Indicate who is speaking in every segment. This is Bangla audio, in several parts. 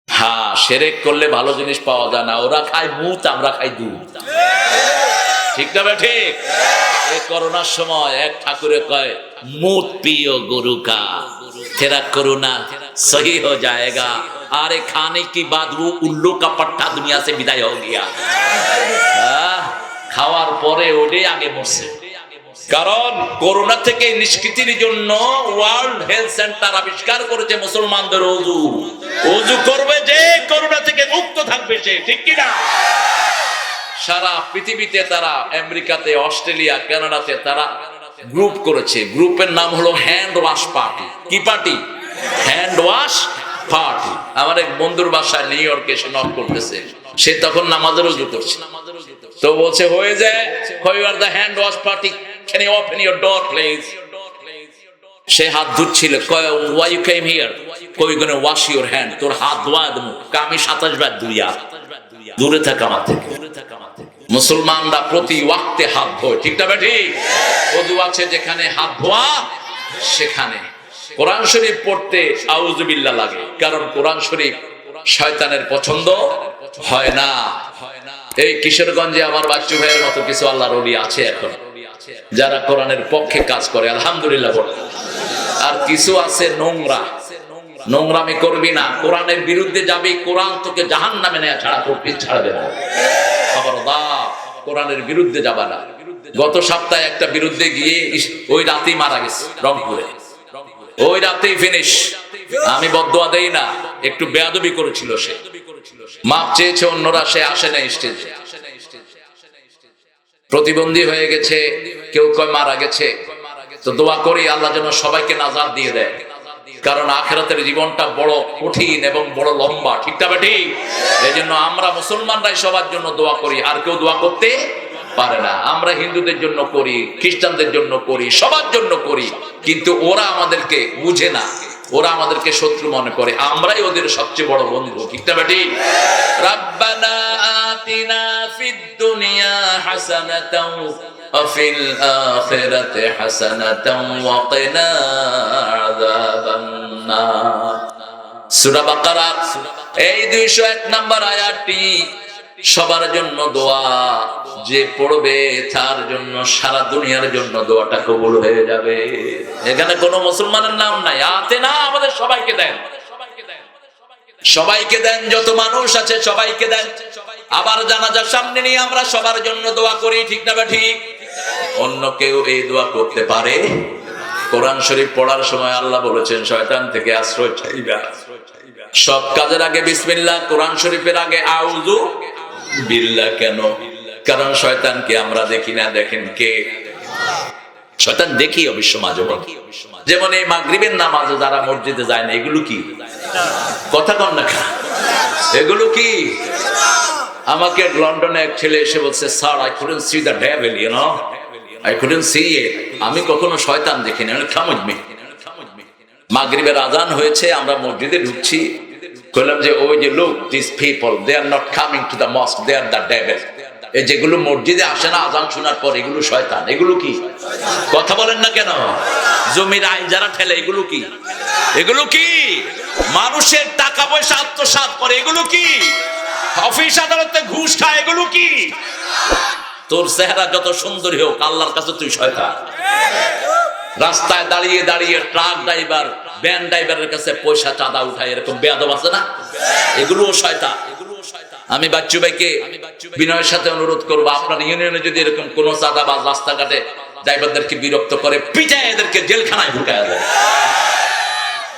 Speaker 1: হ্যাঁ, শিরক করলে ভালো জিনিস পাওয়া যায় না। ওরা খায় মুত, আমরা খাই দুধ। ঠিক না ঠিক? এই করোনার সময় এক ঠাকুরে কয় মুত পিও গরু কা, तेरा कोरोना सही हो जाएगा। अरे खाने की बाद वो उल्लू का पट्टा दुनिया से विदाई हो गया। খাওয়ার পরে ওটাই আগে মরছে। কারণ করোনা থেকে নিষ্কৃতির জন্য ওয়ার্ল্ড হেলথ সেন্টার আবিষ্কার করেছে মুসলমানদের ওযু। ওযু করবে যে করোনা থেকে মুক্ত থাকবে সে, ঠিক কি না? সারা পৃথিবীতে তারা, আমেরিকাতে, অস্ট্রেলিয়া, কানাডাতে তারা গ্রুপ করেছে। গ্রুপের নাম হলো হ্যান্ড ওয়াশ পার্টি। কি পার্টি? Hand wash party. আমার এক বন্ধুর বাসায় নিউ ইয়র্কে এসে নক করতেছে। সে তখন নামাজের ওযু করছে। তো বলছে হয়ে যায়, you are the hand wash party, can you open your door please? সে হাত ধুচ্ছিল। why you came here? we gonna wash your hand. তোর হাত ধোয়া দেবো। আমি 27 বার ধুইয়া। দূরে থাক আমার থেকে। মুসলমানরা প্রতি ওয়াক্তে হাত ধোয়, ঠিক না ঠিক? ওযু আছে যেখানে হাত ধোয়া সেখানে। কোরআন শরীফ পড়তে আউযু বিল্লাহ লাগে, কারণ কোরআন শরীফ শয়তানের পছন্দ হয় না। এই কিশোরগঞ্জে আমার বাচ্চু ভাইয়ের মতো কিছু আল্লাহর ওলি আছে এখন, যারা কোরআনের পক্ষে কাজ করে, আলহামদুলিল্লাহ বলে। আর কিছু আছে নোংরা, নোংরামি করবি না, কোরআনের বিরুদ্ধে যাবি, কোরআন তোকে জাহান্নামে নেয়া ছাড়া করবি, ছাড়বে না। খবরদার, কোরআনের বিরুদ্ধে যাবা না। গত সপ্তাহে একটা বিরুদ্ধে গিয়ে ওই রাতেই মারা গেছে রংপুরে, ওই রাতেই ফিনিশ। আমি বদদুয়া দেই না, একটু বেয়াদবি করেছিল সে, মাপ চেয়েছে অন্যরা, সে আসে না স্টেজে। প্রতিবন্ধী হয়ে গেছে, কেউ কয় মারা গেছে। তো দোয়া করি আল্লাহ যেন সবাইকে নাজাত দিয়ে দেয়, কারণ আখিরাতের জীবনটা বড় কঠিন এবং বড় লম্বা, ঠিক না ঠিক? এই জন্য আমরা মুসলমানরাই সবার জন্য দোয়া করি, আর কেউ দোয়া করতে পারে না। আমরা হিন্দুদের জন্য করি, খ্রিস্টানদের জন্য করি, সবার জন্য করি, কিন্তু ওরা আমাদেরকে বুঝে না, ওরা আমাদেরকে শত্রু মনে করে, আমরাই ওদের সবচেয়ে বড় বন্ধু, ঠিক না ঠিক? রাব্বানা আতিনা ফিদ দুনিয়া হাসানাতাও ওয়া ফিল আখিরাতি হাসানাতাও ওয়া কিনা আযাবান নার। সূরা বাকারা এই 201 নম্বর আয়াতটি সবার জন্য দোয়া, যে পড়বে তার জন্য, সারা দুনিয়ার জন্য দোয়াটা কবুল হয়ে যাবে। এখানে কোনো মুসলমানের নাম নাই। আতে না, আমাদের সবাইকে দেন, সবাইকে দেন, যত মানুষ আছে সবাইকে দেন। আবার জানাজার সামনে নিয়ে আমরা সবার জন্য দোয়া করি, ঠিক না ঠিক? অন্য কেউ এই দোয়া করতে পারে? কোরআন শরীফ পড়ার সময় আল্লাহ বলেছেন শয়তান থেকে আশ্রয় চাইবা। সব কাজের আগে বিসমিল্লাহ, কোরআন শরীফের আগে আউযু বিল্লাহ। কেন? কারণ শয়তানকে আমরা দেখি না, দেখেন কে? শয়তান দেখি অবশ্য মাঝে মাঝে। যেমন এই মাগরিবের নামাজে যারা মসজিদে যায় না, এগুলো কি কথা কন না, এগুলো কি? আমাকে লন্ডনে এক ছেলে এসে বলছে, sir I couldn't see the devil, you know, I couldn't see it. আমি কখনো শয়তান দেখিনি। Come with me. মাগরিবের আজান হয়েছে, আমরা মসজিদে ঢুকছি, বললাম যে ওই যে লোক, this people, they are not coming to the mosque, they are the devil. এই যেগুলো মসজিদে আসে না আজান শোনার পর, এগুলো শয়তান। এগুলো কি কথা বলেন না কেন? জমির আইন যারা ঠেলে, এগুলো কি? এগুলো কি? মানুষের টাকা পয়সা আত্মসাৎ করে, এগুলো কি? অফিস আদালতে ঘুষ খায়, এগুলো কি? তোর চেহারা যত সুন্দরী হোক, আল্লাহর কাছে তুই শয়তান। রাস্তায় দাঁড়িয়ে দাঁড়িয়ে ট্রাক ড্রাইভার, ভ্যান ড্রাইভারের কাছে পয়সা চাঁদা উঠায়, এরকম বেয়াদব আছে না? এগুলোও শয়তান। আমি বাচ্চু ভাইকে বিনয়ের সাথে অনুরোধ করবো, আপনার ইউনিয়নে যদি এরকম কোন চাঁদাবাজ রাস্তাঘাটে ড্রাইভারদেরকে বিরক্ত করে, পিটায় এদেরকে জেলখানায় ঢুকায় দেয়।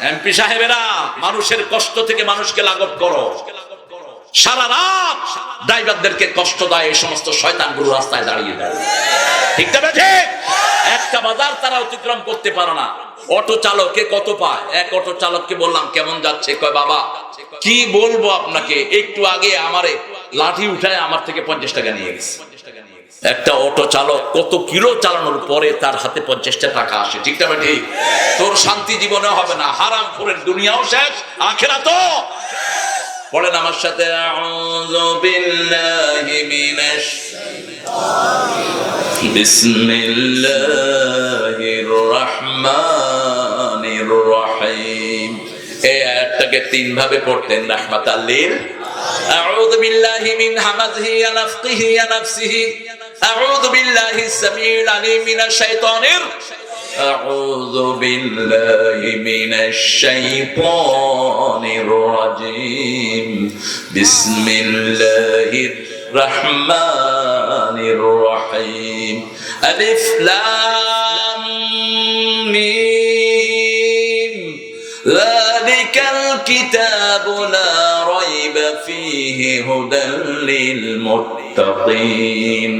Speaker 1: এমপি সাহেবেরা, মানুষের কষ্ট থেকে মানুষকে লাঘব করো। সারা রাত ড্রাইভারদেরকে কষ্ট দেয় এই সমস্ত শয়তানগুলো রাস্তায় দাঁড়িয়ে দেয়, ঠিক না ঠিক? একটা বাজার তারা অতিক্রম করতে পারে না। অটো চালকে কত পায়? এক অটো চালককে বললাম কেমন যাচ্ছে, কয় বাবা কি বলবো আপনাকে, একটু আগে আমারে লাঠি উঠায় আমার থেকে 50 টাকা নিয়ে গেছে। একটা অটো চালক কত কিলো চালানোর পরে তার হাতে 50 টাকা আসে, ঠিক না ঠিক? তোর শান্তি জীবনে হবে না, হারামখোরের দুনিয়াও শেষ, আখিরাতও। পড়েন আমার সাথে, আউযু বিল্লাহি মিনাশ শাইতানির রাজিম, বিসমিল্লাহির রাহমানির এটাকে তিন ভাবে পড়তেন রাহমাতাল লিল আউযু বিল্লাহি মিন হামাযিহি ওয়া নাফখিহি ওয়া নাফসিহি আউযু বিল্লাহিস সামিউল আলিম মিনাশ শাইতানির আউযু বিল্লাহি মিনাশ শাইতানির রাজীম বিসমিল্লাহির রহমানির রহিম আলিফ লাম মিম যালিকাল কিতাবু লা রাইবা ফীহি হুদাল লিল মুত্তাকিন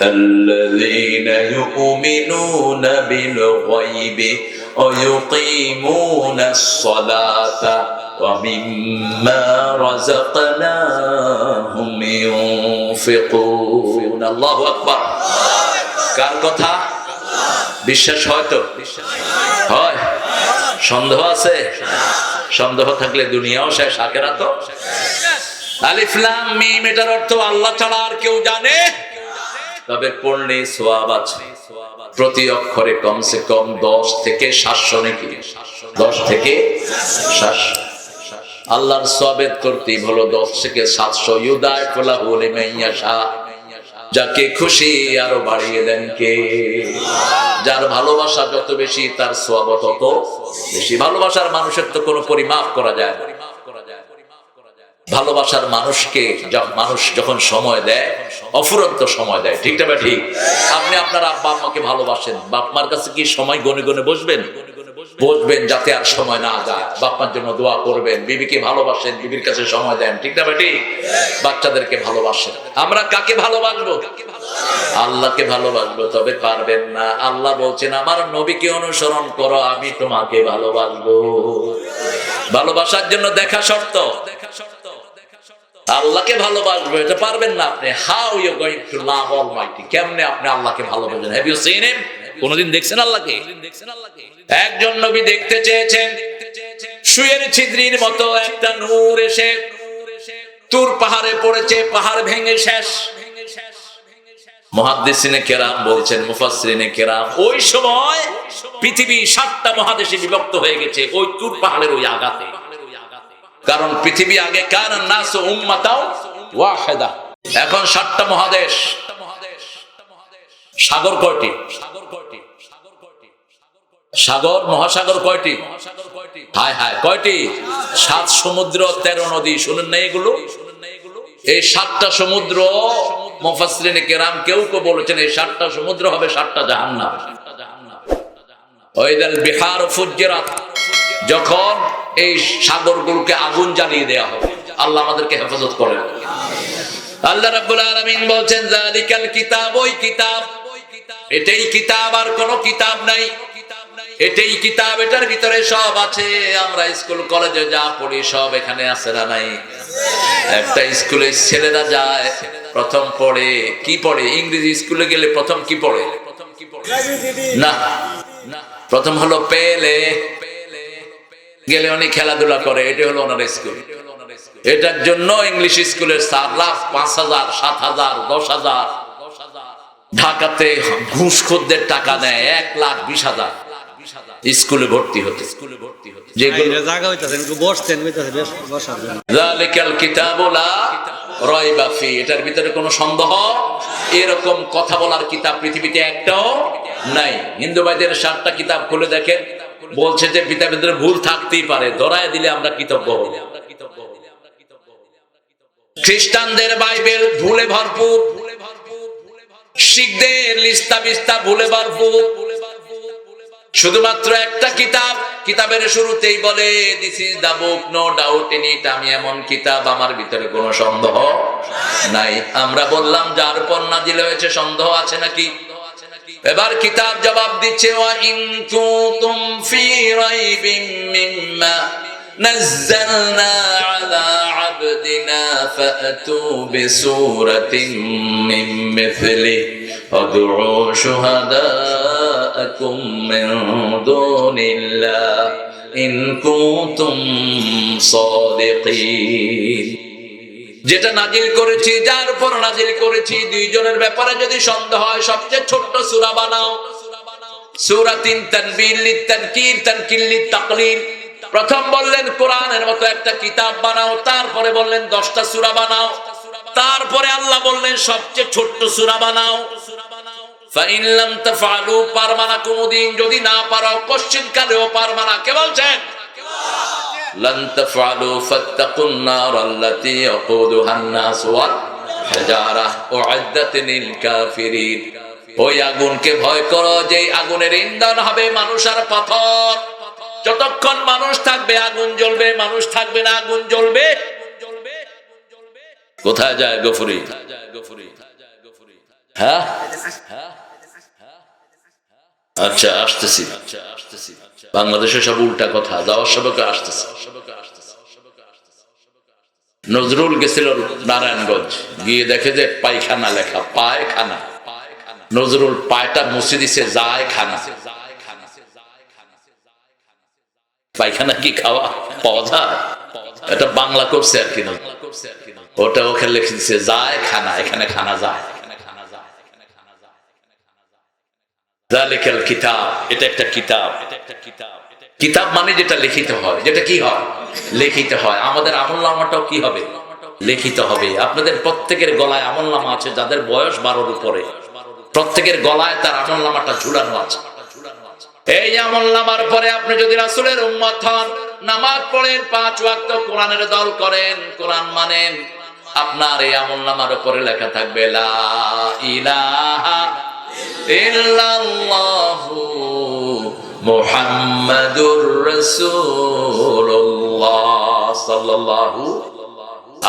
Speaker 1: আল্লাযীনা ইউমিনুনা বিল গায়বি ওয়া ইউকিমুনাস সালাতা ওয়া মিম্মা রাযাকনাহুম ইউনফিকুন। আল্লাহু আকবার। কার কথা? বিশ্বাস হয় তো? হয়? সন্দেহ আছে? সন্দেহ থাকলে দুনিয়াও শেষ, আখিরাতও শেষ। আলিফ লাম মিম এটার অর্থ আল্লাহ ছাড়া আর কেউ জানে, তবে পড়লে সওয়াব আছে। প্রতি অক্ষরে কমসে কম 10 থেকে 700 নাকি 10 থেকে 700। আল্লাহর সওয়াবের তরতিব হলো 10 থেকে 700। ইউদাইফু লাহু লিমান ইয়াশা, যাকে খুশি আরো বাড়িয়ে দেন কে? যার ভালোবাসা যত বেশি তার সওয়াব তত বেশি। ভালোবাসার মানুষের তো কোনো পরিমাপ করা যায় না। ভালোবাসার মানুষকে মানুষ যখন সময় দেয়, অফুরন্ত সময় দেয়, ঠিক না ঠিক? আপনি আপনার আব্বা আম্মাকে ভালোবাসেন, বাপমার কাছে কি সময় গনে গনে বসবেন? বসবেন যাতে আর সময় না যায়। বাপমার জন্য দোয়া করবেন। বিবিকে ভালোবাসেন, বিবির কাছে সময় দেন, ঠিক না ঠিক? বাচ্চাদেরকে ভালোবাসেন। আমরা কাকে ভালোবাসবো? আল্লাহকে ভালোবাসবো, তবে পারবেন না। আল্লাহ বলছেন আমার নবীকে অনুসরণ করো, আমি তোমাকে ভালোবাসবো। ভালোবাসার জন্য দেখা শর্ত। আল্লাহকে ভালোবাসবো, এটা পারবেন না আপনি। How you going to love almighty? কেমনে আপনি আল্লাহকে ভালোবাসবেন? Have you seen him? কোনদিন দেখছেন আল্লাহকে? একজন নবী দেখতে চেয়েছেন, সুয়ের ছিদ্রির মতো একটা নূর এসে তুর পাহাড়ে পড়েছে, পাহাড় ভেঙে শেষ। মুহাদ্দিসিনে কেরাম বলছেন, মুফাসসিরিনে কেরাম, ওই সময় পৃথিবী 7টা মহাদেশে বিভক্ত হয়ে গেছে ওই তুর পাহাড়ের ওই আঘাতে। কারণ পৃথিবী আগে কানা নাস উম্মাতাও ওয়াহিদা, এখন 7টা মহাদেশ। সাগর কয়টি? সাগর মহাসাগর কয়টি? হায় হায়, কয়টি? 7 সমুদ্র 13 নদী। শুনেন না এগুলো? এই 7টা সমুদ্র মুফাসসিরিনে কেরাম কেউ কেউ বলেছেন এই 7টা সমুদ্র হবে 7টা জাহান্নাম। ওয়াইদাল বিহার ফুজ্জিরাত, যখন এই সাগরগুলোকে আগুন জ্বালিয়ে দেয়া হবে। আল্লাহ আমাদেরকে হেফাজত করেন। আল্লাহ রাব্বুল আলামিন বলছেন যালিকাল কিতাব, ওই কিতাব, এটাই কিতাব, আর কোনো কিতাব নাই। এটাই কিতাব, এটার ভিতরে সব আছে। আমরা স্কুল কলেজে যা পড়ি সব এখানে আছে না নাই? একটা স্কুলে ছেলেরা যায়, প্রথম পড়ে কি পড়ে? ইংরেজি স্কুলে গেলে প্রথম কি পড়ে? না, প্রথম হলো পেলে। গেলে উনি খেলাধুলা করে, এটা হলো ওনার স্কুল। এটার জন্য ইংলিশ স্কুলের 4 লাখ 5,000 7,000 10,000। ঢাকাতে ঘুষখোরদের টাকা নেয় 1,20,000 স্কুলে ভর্তি হতে। যালিকাল কিতাবু লা রাইবা ফি, এটার ভিতরে কোনো সন্দেহ, এরকম কথা বলার কিতাব পৃথিবীতে একটাও নাই। হিন্দু ভাইদের 7টা কিতাব খুলে দেখেন, বলছে যে কিতাবের ভিতরে ভুল থাকতেই পারে, ধরায় দিলে আমরা কৃতজ্ঞ হব। খ্রিস্টানদের বাইবেল ভুলে ভরপুর, শিখদের লিস্তা বিস্তা ভুলে ভরপুর। শুধুমাত্র একটা কিতাব, কিতাবের শুরুতেই বলে this is the book, no doubt in it, আমি এমন কিতাব আমার ভিতরে কোনো সন্দেহ নাই। আমরা বললাম যার পর নাজিল হয়েছে সন্দেহ আছে নাকি? এবার কিতাব জবাব দিচ্ছে ওয়া ইন কুনতুম ফি রাইবিন মিম্মা নাযালনা আলা আবদিনা ফাতু বিসূরাতিন মিন মিথলি আদউ শুহাদাআকুম মিন দুনিল্লাহ ইন কুনতুম সাদিকিন। যেটা নাজিল করেছি, যার উপর নাজিল করেছি, দুইজনের ব্যাপারে যদি সন্দেহ হয় সবচেয়ে ছোট্ট সূরা বানাও। সূরাতিন তানবিল লিত তানকির, তানকিল লিত তাকলিল। প্রথম বললেন কোরআনের মতো একটা কিতাব বানাও, তারপরে বললেন 10টা সূরা বানাও, তারপরে আল্লাহ বললেন সবচেয়ে ছোট্ট সূরা বানাও। ফাইন লাম তাফআলু, পারবা না কোনদিন, যদি না পারো কোশ্চেন কালেও পারবা না। কে বলছেন? লান তাফআলু ফাত্তাকুন নার আল্লাতী ইয়াকুদুহান নাস ওয়াল হাজারা উইদ্দাত লিল কাফিরিন। ওই আগুনকে ভয় করো, যেই আগুনের ইন্ধন হবে মানুষ আর পাথর। যতক্ষণ মানুষ থাকবে আগুন জ্বলবে, মানুষ থাকবে না আগুন জ্বলবে। কোথায় যায় গফুরি? হ্যাঁ আচ্ছা আসতেছি। বাংলাদেশে সব উল্টা কথা, যাওয়ার সবকে আসতেছে। নজরুল গেছিল নারায়ণগঞ্জ, গিয়ে দেখে যে পায়খানা লেখা, পায়খানা। নজরুল পায়টা মুছে দিছে, যায় খানা। পায়খানা কি খাওয়া পাওয়া যায়? এটা বাংলা করছে আর কি, ওটা ওখানে লিখে দিছে যায় খানা, এখানে খানা যায়। যালিকাল কিতাব, এটা একটা কিতাব। কিতাব মানে যেটা লিখিত হয়, যেটা কি হয়? লিখিত হয়। আমাদের আমলনামাটাও কি হবে? লিখিত হবে। আপনাদের প্রত্যেকের গলায় আমলনামা আছে, যাদের বয়স 12-র উপরে প্রত্যেকের গলায় তার আমলনামাটা ঝুলানো আছে। এই আমলনামার পরে আপনি যদি রাসূলের উম্মত হন, নামাজ পড়েন, 5 ওয়াক্ত কোরআনের দল করেন, কোরআন মানেন, আপনার এই আমলনামার উপরে লেখা থাকবে লা ইলাহা ইল্লাল্লাহু মুহাম্মাদুর রাসূলুল্লাহ সাল্লাল্লাহু।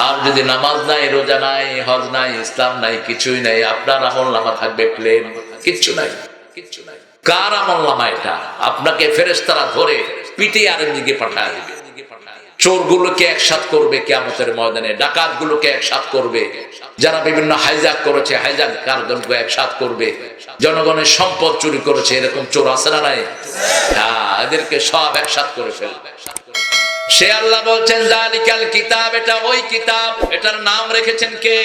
Speaker 1: আর যদি নামাজ নাই, রোজা নাই, হজ নাই, ইসলাম নাই, কিছুই নাই, আপনার আমলনামা থাকবে প্লেন, কিচ্ছু নাই, কিচ্ছু নাই। কার আমলনামা এটা? আপনাকে ফেরেশতারা ধরে পিটিয়ে আরেক দিকে পাঠায় দিবে। চোরগুলোকে একসাথ করবে কিয়ামতের ময়দানে, ডাকাতগুলোকে একসাথ করবে, যারা বিভিন্ন হাইজ্যাক করেছে হাইজ্যাক কারগুলোকে একসাথ করবে, জনগণের সম্পদ চুরি করেছে এরকম চোর আছে না নাই? হ্যাঁ, এদেরকে সব একসাথ করে ফেলবে। সে আল্লাহ বলছেন যালিকাল কিতাব, এটা ওই কিতাব। এটার নাম রেখেছেন কে?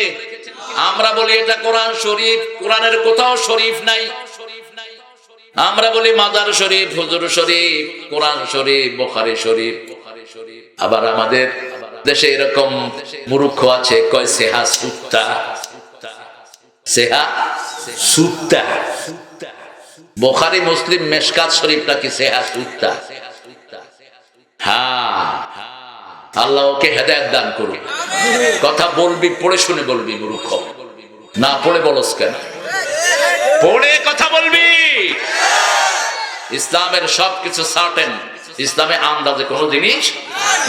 Speaker 1: আমরা বলি এটা কোরআন শরীফ। কোরআনের কোথাও শরীফ নাই। আমরা বলি মাজার শরীফ, হুজুর শরীফ, কোরআন শরীফ, বুখারী শরীফ। আবার আমাদের দেশে এরকম মূর্খ আছে, কয় সেহা সুত্তা। সেহা সুত্তা। বুখারী, মুসলিম, মেশকাত শরীফটা কি সেহা সুত্তা? হ্যাঁ, আল্লাহ ওকে হেদায়েত দান করুন। কথা বলবি পড়ে শুনে বলবি, মূর্খ না পড়ে বলস কেন? পড়ে কথা বলবি। ইসলামের সবকিছু সার্টেন, ইসলামে আন্দাজে কোনো জিনিস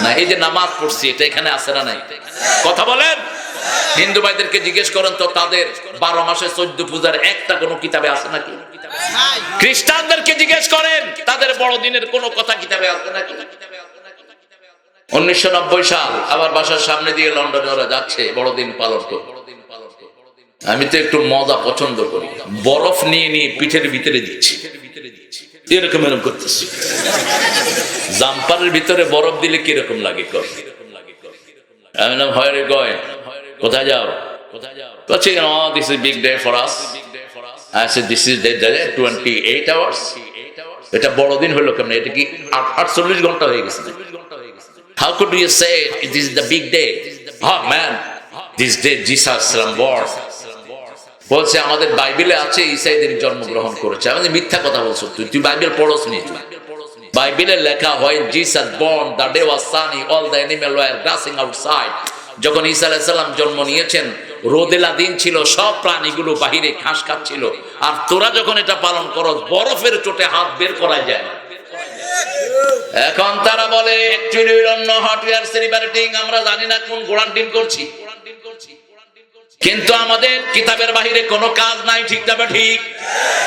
Speaker 1: না। এই যে নামাজ পড়ছি, এটা এখানে আছে না নাই? কথা বলেন। হিন্দু ভাইদেরকে জিজ্ঞেস করেন তো, তাদের 12 মাসে 14 পূজার একটা কোনো কিতাবে আছে নাকি? খ্রিস্টানদেরকে জিজ্ঞেস করেন, তাদের বড়দিনের কোনো কথা কিতাবে আছে নাকি? 1990 সাল আবার বাসার সামনে দিয়ে লন্ডনে ওরা যাচ্ছে বড়দিন পালন করতে। আমি তো একটু মজা পছন্দ করি, বরফ নিয়ে নিয়ে পিঠের ভিতরে দিচ্ছি, এরকম এরকম করতেছি। জাম্পারের ভিতরে বরফ দিলে কিরকম লাগে? আমি বললাম হয় রে, গয় কোথায় যাও? বলছে this is big day for us. I said this is the 28 hours. এটা বড়দিন হলো কেমন? এটা কি 48 ঘন্টা হয়ে গেছে? How could you say this is the big day? Oh man, this day Jesus was born. বলছে আমাদের বাইবেলে আছে ঈসাইদের জন্মগ্রহণ করেছে। আমি মিথ্যা কথা বলছো, তুই বাইবেল পড়োস নি? বাইবেলে লেখা হয় Jesus born, the day was sunny, all the animals were dancing outside. যখন ঈসা আলাইহিস সালাম জন্ম নিয়েছেন, রোদেলা দিন ছিল, সব প্রাণীগুলো বাহিরে ঘাস খাচ্ছিল। আর তোরা যখন এটা পালন করো, বরফের চোটে হাত বের করা যায় না। এখন তারা বলে actually we don't know how we are celebrating, আমরা জানি না কোন গোড়ার দিন করছি। কিন্তু আমাদের কিতাবের বাহিরে কোনো কাজ নাই, ঠিক না ঠিক?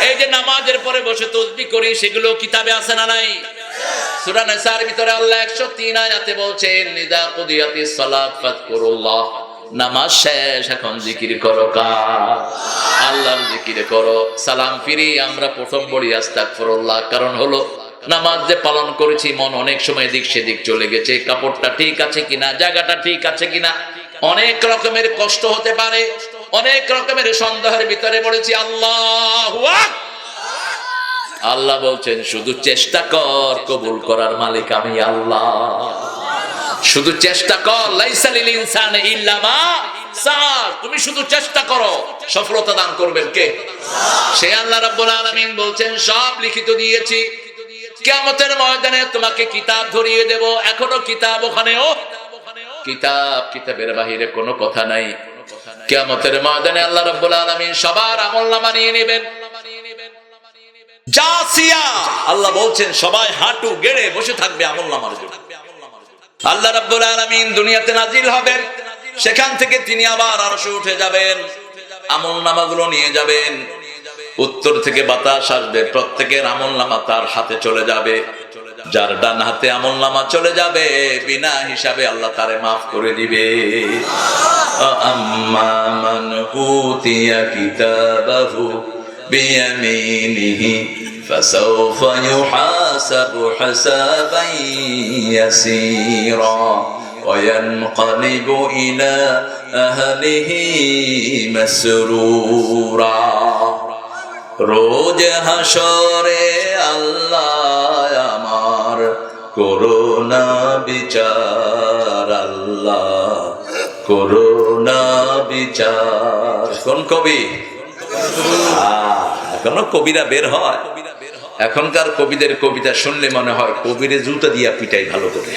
Speaker 1: এই যে নামাজের পরে বসে তাসবিহ করি, সেগুলো কিতাবে আছে না নাই? সূরা নিসার ভিতরে আল্লাহ 103 আয়াতে বলছেন ইযা কুদিয়াতিস সালাত ফাযকুরুল্লাহ, নামাজ শেষ, এখন জিকির করো, আল্লাহর জিকির করো। সালাম ফিরি আমরা প্রথম বলি আস্তাগফিরুল্লাহ, কারণ হলো নামাজ যে পালন করেছি মন অনেক সময় এদিক সেদিক চলে গেছে, কাপড়টা ঠিক আছে কিনা, জায়গাটা ঠিক আছে কিনা, অনেক রকমের কষ্ট হতে পারে, অনেক রকমের সন্দেহের ভিতরে পড়েছি। আল্লাহু আকবার, আল্লাহ বলছেন শুধু চেষ্টা কর, কবুল করার মালিক আমি আল্লাহ। শুধু চেষ্টা কর, লাইসা লিল ইনসানি ইল্লা মা সা। তুমি শুধু চেষ্টা করো, সফলতা দান করবেন কে? সে আল্লাহ রাব্বুল আলামিন বলছেন সব লিখিত দিয়েছি, কিয়ামতের ময়দানে তোমাকে কিতাব ধরিয়ে দেব। এখনো কিতাব, ওখানেও কিতাব, কিতাবের বাহিরে কোনো কথা নাই। কিয়ামতের ময়দানে আল্লাহ রাব্বুল আলামিন সবার আমলনামা নিয়ে নেবেন। জাসিয়া, আল্লাহ বলছেন সবাই হাঁটু গেড়ে বসে থাকবে আমলনামার জন্য। আল্লাহ রাব্বুল আলামিন দুনিয়াতে নাজিল হবেন, সেখান থেকে তিনি আবার আরশে উঠে যাবেন, আমলনামাগুলো নিয়ে যাবেন। উত্তর থেকে বাতাস আসবে, প্রত্যেকের আমলনামা তার হাতে চলে যাবে। যার ডান হাতে আমলনামা চলে যাবে, বিনা হিসাবে আল্লাহ তারে মাফ করে দিবে। আম্মা মান উতিয়া কিতাবাহু বিয়ামিনিহি ফাসাউফা ইউহাসাবু হাসাবান ইয়াসীরা ওয়া ইয়ানকালিবু ইলা আহলিহি মাসরুরা। রোজ হাসরে আল্লাহ আমার করুণা বিচার, আল্লাহ করুণা বিচার। কোন কবি? এখনো কবিরা বের হয়। এখনকার কবিদের কবিতা শুনলে মনে হয় কবিরে জুতা দিয়া পিটাই ভালো করে।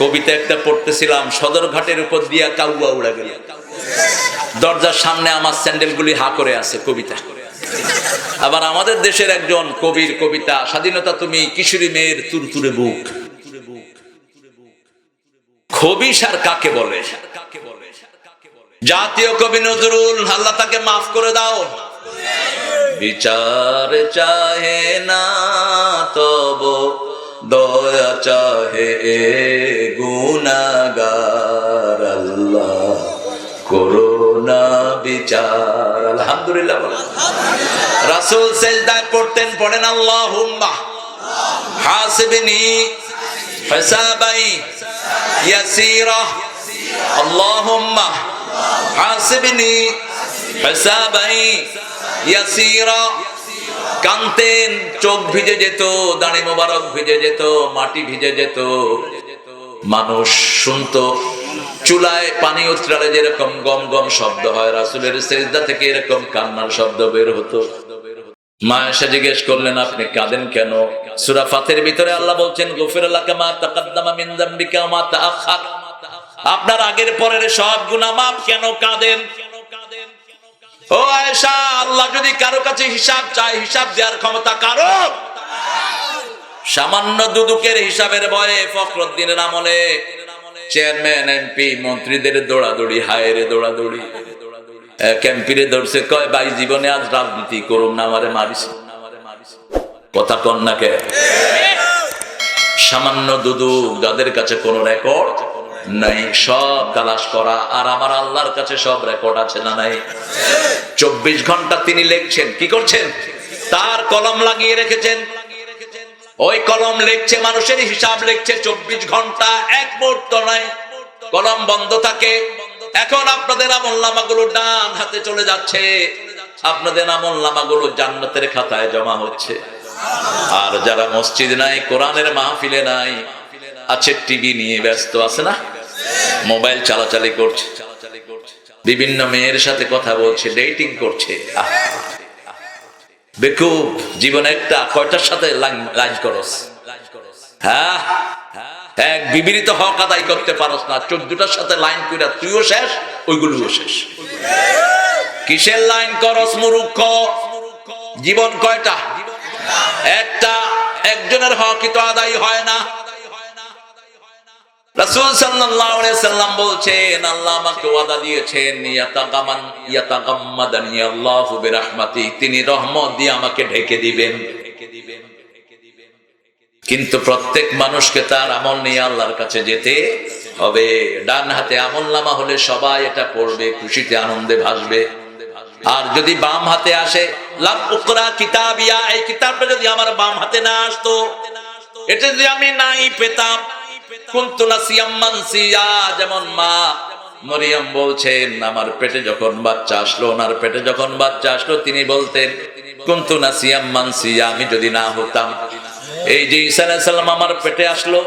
Speaker 1: কবিতা একটা পড়তেছিলাম, সদরঘাটের উপর দিয়া কাউয়া উড়া গেল, দরজার সামনে আমার স্যান্ডেলগুলি হা করে আছে। কবিতা। আবার আমাদের দেশের একজন কবির কবিতা, স্বাধীনতা তুমি কিশোরী মেয়ের তুরতুরে বুক। খবিশ আর কাকে বলে? জাতীয় কবি নজরুল, আল্লাহ তাকে মাফ করে দাও। বিচার চাহে না তব দয়া চাহে এ গুনাহগার, আল্লাহ করুণা বিচার। আলহামদুলিল্লাহ। রাসূল সিজদায় পড়তেন, পড়েন আল্লাহুম্মা হাসিবনি হিসাবাই ইয়াসীরা, আল্লাহুম্মা হাসিবনি হিসাবাই ইয়াসীরা। কানতেন, চোখ ভিজে যেত, দাড়ি মোবারক ভিজে যেত, মাটি ভিজে যেত। মানুষ শুনতো, চুলায় পানি উতরালে যেরকম গম গম শব্দ হয়, রাসূলের সিজদা থেকে এরকম কান্নার শব্দ বের হতো। মা এসে জিজ্ঞেস করলেন, আপনি কাঁদেন কেন? সূরা ফাতির ভিতরে আল্লাহ বলছেন, গফিরা লাকা মা তাকাদ্দামা মিন যামবিকা ওয়া মা তাআখার। আপনার আগের পরের সব গুনাহ মাফ, কেন কাঁদেন? ও আয়েশা, আল্লাহ যদি কারো কাছে হিসাব চায়, হিসাব দেওয়ার ক্ষমতা কারো? সামান্য দুদুকের হিসাবের ভয়ে ফখরুদ্দিনের আমলে চেয়ারম্যান, এমপি, মন্ত্রীদের দৌড়াদৌড়ি, হায়রে দৌড়াদৌড়ি। এমপিরে ধরছে, কয় ভাই জীবনে আজ রাজনীতি করুম না, আমারে মারিস। কথা কন না কে? সামান্য দুদুক, যাদের কাছে কোনো রেকর্ড নাই, সব তালাশ করা। আর আমার আল্লাহর কাছে সব রেকর্ড আছে না নাই? 24 ঘন্টা তিনি লিখছেন। কি করছেন? তার কলম লাগিয়ে রেখেছেন, ওই কলম লিখছে, মানুষের হিসাব লিখছে 24 ঘন্টা, এক মুহূর্ত নাই কলম বন্ধ থাকে। এখন আপনাদের আমলনামাগুলো ডান হাতে চলে যাচ্ছে, আপনাদের আমলনামাগুলো জান্নাতের খাতায় জমা হচ্ছে। আর যারা মসজিদ নাই, কোরআনের মাহফিলে নাই, আছে টিভি নিয়ে ব্যস্ত, আছে না? মোবাইল চালাচালি করছে, বিভিন্ন মেয়ের সাথে কথা বলছে, ডেটিং করছে। বেকুব জীবনে একটা কয়টার সাথে লাইন করস? হ্যাঁ, এক বিবৃত হক আদায় করতে পারস না, 14টার সাথে লাইন কইরা তুইও শেষ, ওইগুলোও শেষ। কিসের লাইন করস মূর্খ? জীবন কয়টা? একটা। একজনের হকই তো আদায় হয় না। রাসূল সাল্লাল্লাহু আলাইহি সাল্লাম বলছেন, আল্লাহ আমাকে ওয়াদা দিয়েছেন, ইয়াতাগাম্মাদানি আল্লাহু বিরহমাতি, তিনি রহমত দিয়ে আমাকে ঢেকে দিবেন। কিন্তু প্রত্যেক মানুষকে তার আমল নিয়ে আল্লাহর কাছে যেতে হবে। ডান হাতে আমলনামা হলে সবাই এটা পড়বে, খুশিতে আনন্দে ভাসবে। আর যদি বাম হাতে আসে, লাম উকরা কিতাবিয়া, এই কিতাবটা যদি আমার বাম হাতে না আসতো, এটা যদি আমি নাই পেতাম, কুনতু নাসিয়াম মানসিয়া। যেমন মা মরিয়ম বলছেন, আমার পেটে যখন বাচ্চা আসলো, ওনার পেটে যখন বাচ্চা আসলো, তিনি বলতেন কুনতু নাসিয়াম মানসিয়া, আমি যদি না হতাম। এই যে ঈসা আলাইহিস সালাম আমার পেটে আসলো,